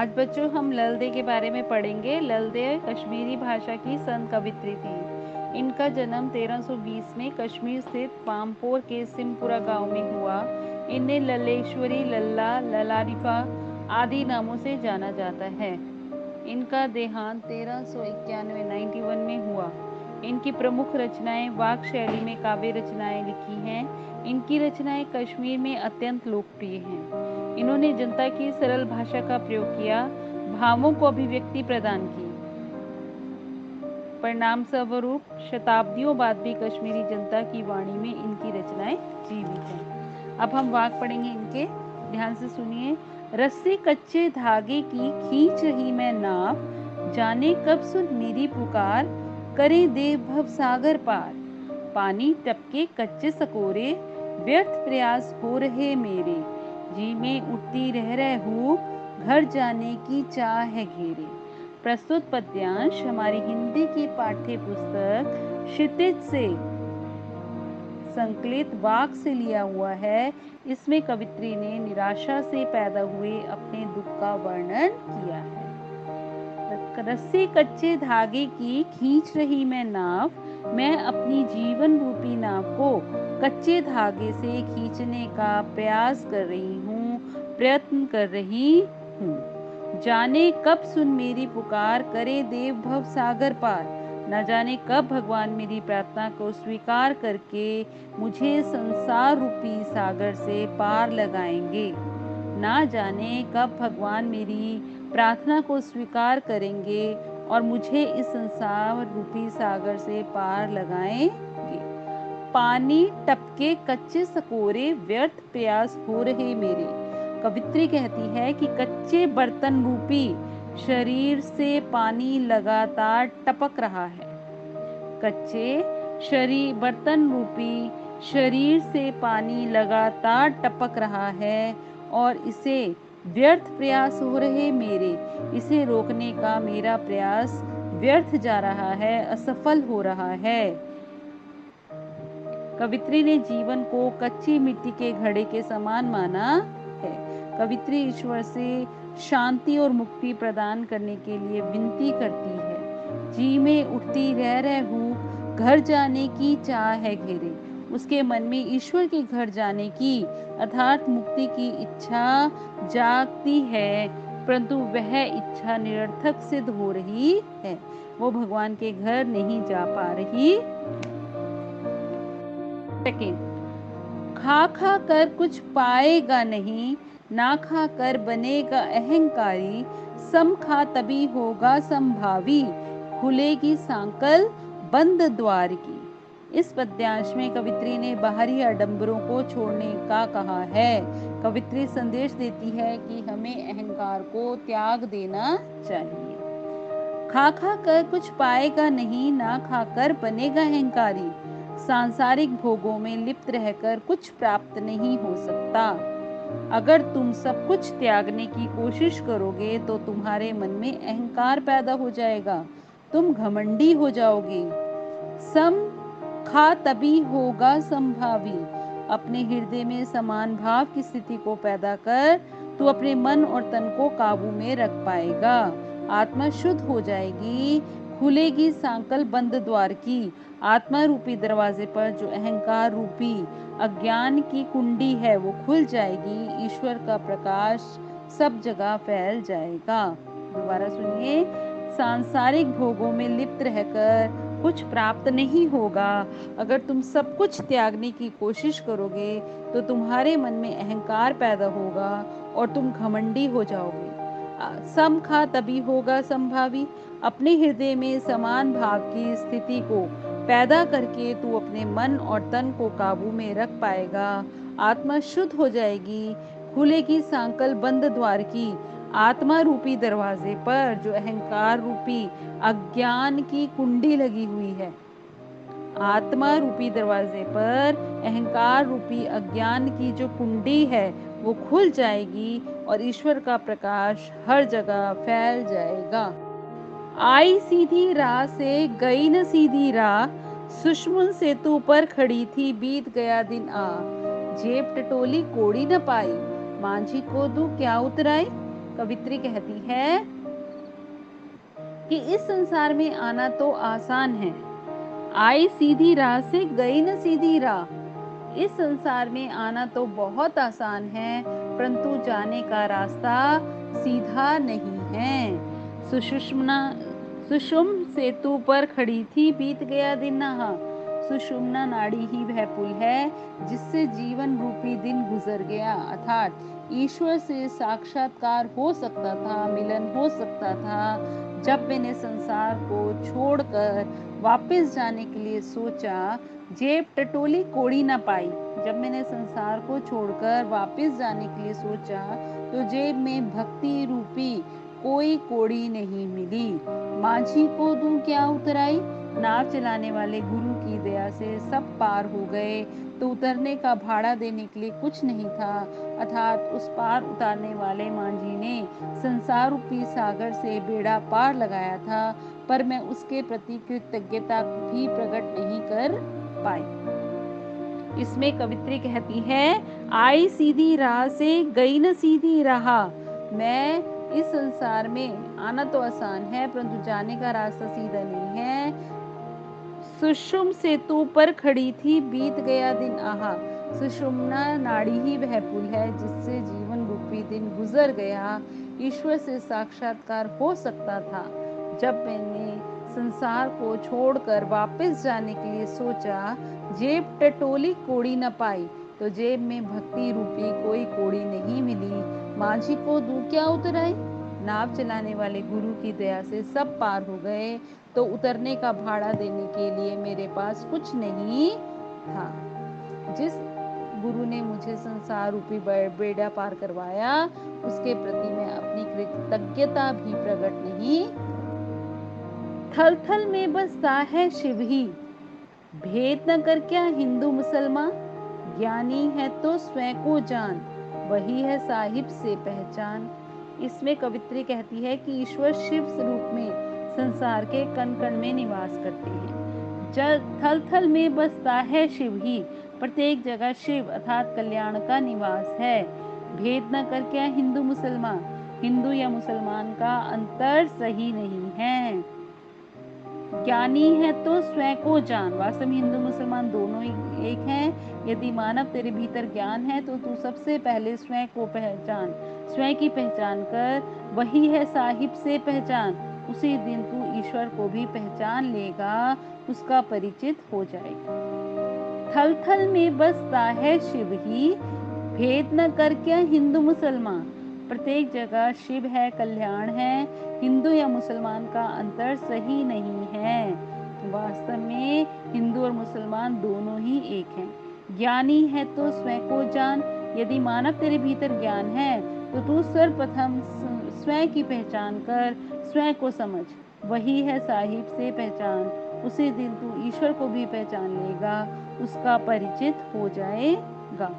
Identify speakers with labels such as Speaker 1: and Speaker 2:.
Speaker 1: आज बच्चों हम ललदे के बारे में पढ़ेंगे। ललदे कश्मीरी भाषा की संत कवित्री थी। इनका जन्म 1320 में कश्मीर स्थित पामपोर के सिमपुरा गांव में हुआ। इन्हें लल्लेश्वरी, लल्ला, ललारिफा आदि नामों से जाना जाता है। इनका देहांत 1391 में हुआ। इनकी प्रमुख रचनाएं वाक शैली में काव्य रचनाएं लिखी हैं। इनकी रचनाएं कश्मीर में अत्यंत लोकप्रिय हैं। इन्होंने जनता की सरल भाषा का प्रयोग किया, भावों को अभिव्यक्ति प्रदान की। परिणाम स्वरूप शताब्दियों बाद भी कश्मीरी जनता की वाणी में इनकी रचनाएं जीवित हैं। अब हम वाक पढ़ेंगे इनके, ध्यान से सुनिए। रस्सी कच्चे धागे की खींच रही मैं नाव, जाने कब सुन मेरी पुकार, करे दे भव सागर पार। पानी टपके कच्चे सकोरे, व्यर्थ प्रयास हो रहे मेरे, जी में उठती रह हूँ, घर जाने की चाह है घेरे। प्रस्तुत पद्यांश हमारी हिंदी की पाठ्य पुस्तक क्षितिज से संकलित वाक से लिया हुआ है। इसमें कवित्री ने निराशा से पैदा हुए अपने दुख का वर्णन किया है। रस्सी कच्चे धागे की खींच रही मैं नाव, मैं अपनी जीवन रूपी नाव को कच्चे धागे से खींचने का प्रयास कर रही हूँ, प्रयत्न कर रही हूँ। जाने कब सुन मेरी पुकार, करे देव भव सागर पार। न जाने कब भगवान मेरी प्रार्थना को स्वीकार करके मुझे संसार रूपी सागर से पार लगाएंगे। ना जाने कब भगवान मेरी प्रार्थना को स्वीकार करेंगे और मुझे इस संसार रूपी सागर से पार लगाएंगे। पानी टपके कच्चे सकोरे, व्यर्थ प्रयास हो रहे मेरे। कवित्री कहती है कि कच्चे बर्तन रूपी शरीर से पानी लगातार टपक रहा है। कच्चे बर्तन रूपी शरीर से पानी लगातार टपक रहा है और इसे व्यर्थ प्रयास हो रहे मेरे, इसे रोकने का मेरा प्रयास व्यर्थ जा रहा है, असफल हो रहा है। कवित्री ने जीवन को कच्ची मिट्टी के घड़े के समान माना है। कवित्री ईश्वर से शांति और मुक्ति प्रदान करने के लिए विनती करती है। जी में उठती रह हूँ, घर जाने की चाह है घेरे। उसके मन में ईश्वर के घर जाने की अर्थात मुक्ति की इच्छा जागती है, परंतु वह इच्छा निरर्थक सिद्ध हो रही है। वो भगवान के घर नहीं जा पा रही। खा खा कर कुछ पाएगा नहीं, ना खा कर बनेगा अहंकारी। सम खा तभी होगा संभावी, खुलेगी सांकल बंद द्वार की। इस पद्यांश में कवित्री ने बाहरी आडंबरों को छोड़ने का कहा है। कवित्री संदेश देती है कि हमें अहंकार को त्याग देना चाहिए। खा खा कर कुछ पाएगा नहीं, ना खाकर बनेगा अहंकारी। सांसारिक भोगों में लिप्त रहकर कुछ प्राप्त नहीं हो सकता। अगर तुम सब कुछ त्यागने की कोशिश करोगे तो तुम्हारे मन में अहंकार पैदा हो जाएगा, तुम घमंडी हो जाओगे। सम खा तभी होगा संभावी, अपने हृदय में समान भाव की स्थिति को पैदा कर तू अपने मन और तन को काबू में रख पाएगा। आत्मा शुद्ध हो जाएगी, खुलेगी सांकल बंद द्वार की। आत्मा रूपी दरवाजे पर जो अहंकार रूपी अज्ञान की कुंडी है वो खुल जाएगी, ईश्वर का प्रकाश सब जगह फैल जाएगा। दोबारा सुनिए। सांसारिक भोगों में लिप्त रहकर कुछ प्राप्त नहीं होगा। अगर तुम सब कुछ त्यागने की कोशिश करोगे तो तुम्हारे मन में अहंकार पैदा होगा और तुम घमंडी हो जाओगे। सम खा तभी होगा संभावी, अपने हृदय में समान भाव की स्थिति को पैदा करके तू अपने मन और तन को काबू में रख पाएगा। आत्मा शुद्ध हो जाएगी, खुलेगी सांकल बंद द्वार की। आत्मा रूपी दरवाजे पर जो अहंकार रूपी अज्ञान की कुंडी लगी हुई है, आत्मा रूपी दरवाजे पर अहंकार रूपी अज्ञान की जो कुंडी है वो खुल जाएगी और ईश्वर का प्रकाश हर जगह फैल जाएगा। आई सीधी राह से गई न सीधी राह, सुषमन सेतु पर खड़ी थी बीत गया दिन आ। जेब टटोली कोड़ी न पाई, मांझी को दूं क्या उतराई। कवित्री कहती है कि इस संसार में आना तो आसान है, आई सीधी राह से गई न सीधी राह। इस संसार में आना तो बहुत आसान है, परंतु जाने का रास्ता सीधा नहीं है। सुषुम्ना सेतु पर खड़ी थी, बीत गया दिन नहा। सुषुम्ना नाड़ी ही वह पुल है जिससे जीवन रूपी दिन गुजर गया, अर्थात ईश्वर से साक्षात्कार हो सकता था, मिलन हो सकता था। जब मैंने संसार को छोड़कर वापस जाने के लिए सोचा, जेब टटोली कोड़ी ना पाई। जब मैंने संसार को छोड़कर वापस जाने के लिए सोचा तो जेब में भक्ति रूपी कोई कोड़ी नहीं मिली। माझी को दूं क्या उतराई, नाव चलाने वाले गुरु की दया से सब पार हो गए, तो उतरने का भाड़ा देने के लिए कुछ नहीं था, अर्थात उस पार उतारने वाले मांझी ने संसार रूपी सागर से बेड़ा पार लगाया था, पर मैं उसके प्रति कृतज्ञता भी प्रकट नहीं कर पाई। इसमें कवित्री कहती है, आई सीधी राह से गई न सीधी राह। मैं इस संसार में आना तो आसान है, परंतु जाने का रास्ता सीधा नहीं है। सुषुम्ना सेतु पर खड़ी थी, बीत गया दिन आहा। सुषुम्ना नाड़ी ही वह पुल है जिससे जीवन रूपी दिन गुजर गया, ईश्वर से साक्षात्कार हो सकता था। जब मैंने संसार को छोड़कर वापस जाने के लिए सोचा, जेब टटोली कोड़ी न पाई, तो जेब में भक्ति रूपी कोई कोड़ी नहीं मिली। माझी को दूं क्या उतराई, नाव चलाने वाले गुरु की दया से सब पार हो गए, तो उतरने का भाड़ा देने के लिए मेरे पास कुछ नहीं था। जिस गुरु ने मुझे संसार रूपी बेड़ा पार करवाया, उसके प्रति मैं अपनी कृतज्ञता भी प्रकट नहीं। थल थल में बसता है शिव ही, भेद न कर क्या हिंदू मुसलमान। ज्ञानी है तो स्वयं को जान, वही है साहिब से पहचान। इसमें कवित्री कहती है कि ईश्वर शिव स्वरूप में संसार के कण कण में निवास करते हैं। जब थल थल में बसता है शिव ही, प्रत्येक जगह शिव अर्थात कल्याण का निवास है। भेद न कर क्या हिंदू मुसलमान, हिंदू या मुसलमान का अंतर सही नहीं है। ज्ञानी है तो स्वयं को जान, वास्तव में हिंदू मुसलमान दोनों ही एक हैं। यदि मानव तेरे भीतर ज्ञान है तो तू सबसे पहले स्वयं को पहचान, स्वयं की पहचान कर, वही है साहिब से पहचान। उसी दिन तू ईश्वर को भी पहचान लेगा, उसका परिचित हो जाएगा। थल थल में बसता है शिव ही, भेद न कर क्या हिंदू मुसलमान। प्रत्येक जगह शिव है, कल्याण है, हिंदू या मुसलमान का अंतर सही नहीं है। वास्तव में हिंदू और मुसलमान दोनों ही एक हैं। ज्ञानी है तो स्वयं को जान, यदि मानव तेरे भीतर ज्ञान है तो तू सर्वप्रथम स्वयं की पहचान कर, स्वयं को समझ, वही है साहिब से पहचान। उसी दिन तू ईश्वर को भी पहचान लेगा, उसका परिचित हो जाएगा।